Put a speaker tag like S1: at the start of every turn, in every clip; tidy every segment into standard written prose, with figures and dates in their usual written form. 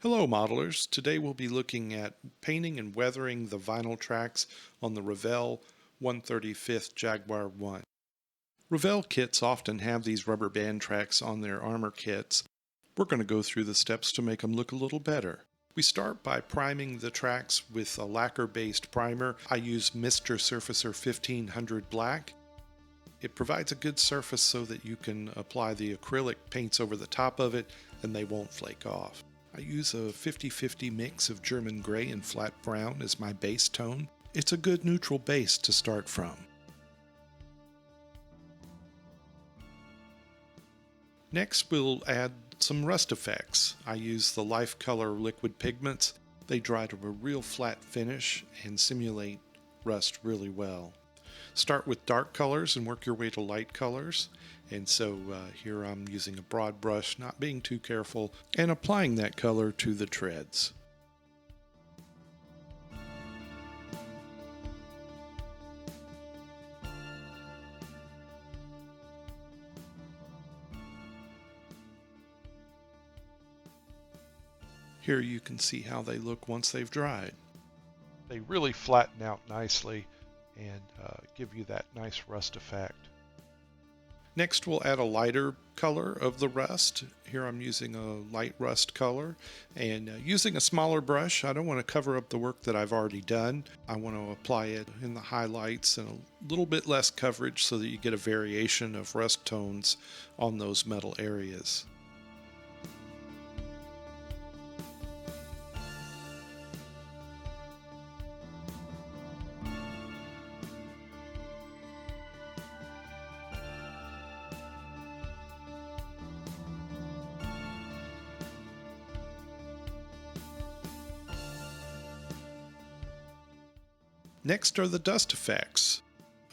S1: Hello modelers, today we'll be looking at painting and weathering the vinyl tracks on the Revell 135th Jaguar 1. Revell kits often have these rubber band tracks on their armor kits. We're going to go through the steps to make them look a little better. We start by priming the tracks with a lacquer-based primer. I use Mr. Surfacer 1500 Black. It provides a good surface so that you can apply the acrylic paints over the top of it and they won't flake off. I use a 50-50 mix of German gray and flat brown as my base tone. It's a good neutral base to start from. Next we'll add some rust effects. I use the Life Color liquid pigments. They dry to a real flat finish and simulate rust really well. Start with dark colors and work your way to light colors. And so here I'm using a broad brush, not being too careful, and applying that color to the treads. Here you can see how they look once they've dried. They really flatten out nicely and give you that nice rust effect. Next we'll add a lighter color of the rust. Here I'm using a light rust color and using a smaller brush. I don't want to cover up the work that I've already done. I want to apply it in the highlights and a little bit less coverage so that you get a variation of rust tones on those metal areas. Next are the dust effects.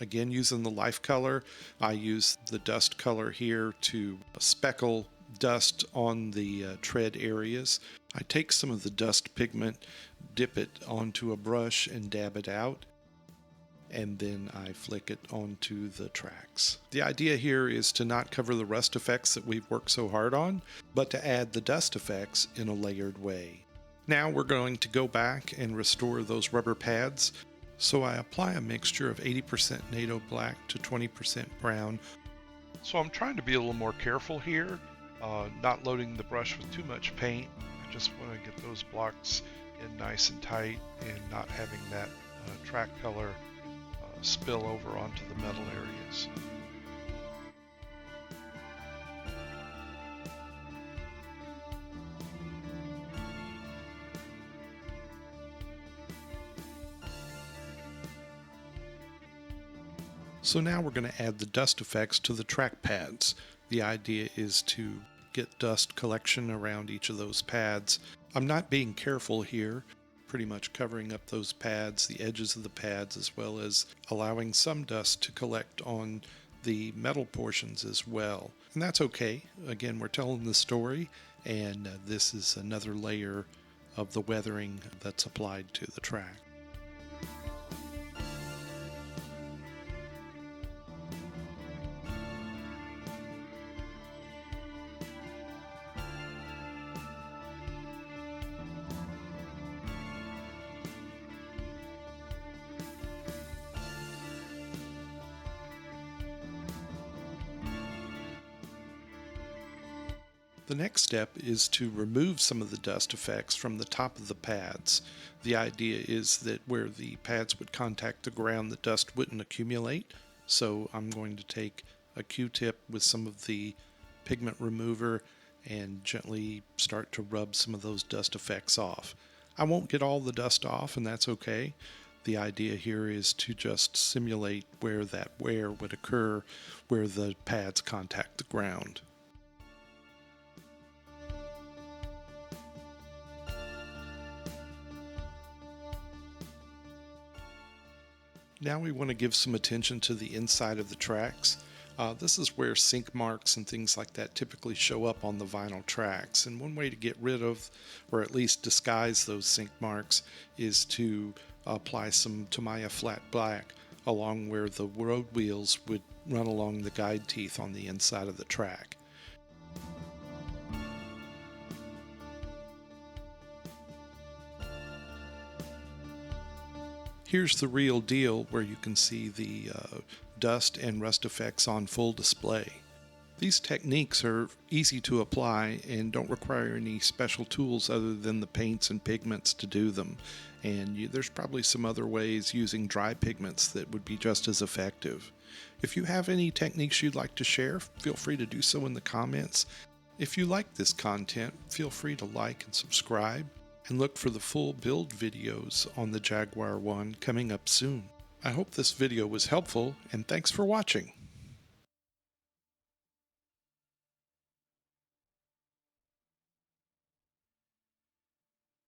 S1: Again, using the Life Color, I use the dust color here to speckle dust on the tread areas. I take some of the dust pigment, dip it onto a brush and dab it out, and then I flick it onto the tracks. The idea here is to not cover the rust effects that we've worked so hard on, but to add the dust effects in a layered way. Now we're going to go back and restore those rubber pads. So I apply a mixture of 80% NATO black to 20% brown. So I'm trying to be a little more careful here, not loading the brush with too much paint. I just want to get those blocks in nice and tight and not having that track color spill over onto the metal areas. So now we're going to add the dust effects to the track pads. The idea is to get dust collection around each of those pads. I'm not being careful here, pretty much covering up those pads, the edges of the pads, as well as allowing some dust to collect on the metal portions as well. And that's okay. Again, we're telling the story, and this is another layer of the weathering that's applied to the track. The next step is to remove some of the dust effects from the top of the pads. The idea is that where the pads would contact the ground, the dust wouldn't accumulate. So I'm going to take a Q-tip with some of the pigment remover and gently start to rub some of those dust effects off. I won't get all the dust off, and that's okay. The idea here is to just simulate where that wear would occur, where the pads contact the ground. Now we want to give some attention to the inside of the tracks. This is where sink marks and things like that typically show up on the vinyl tracks. And one way to get rid of, or at least disguise those sink marks, is to apply some Tamiya flat black along where the road wheels would run along the guide teeth on the inside of the track. Here's the real deal, where you can see the dust and rust effects on full display. These techniques are easy to apply and don't require any special tools other than the paints and pigments to do them. And there's probably some other ways using dry pigments that would be just as effective. If you have any techniques you'd like to share, feel free to do so in the comments. If you like this content, feel free to like and subscribe, and look for the full build videos on the Jaguar One coming up soon. I hope this video was helpful, and thanks for watching.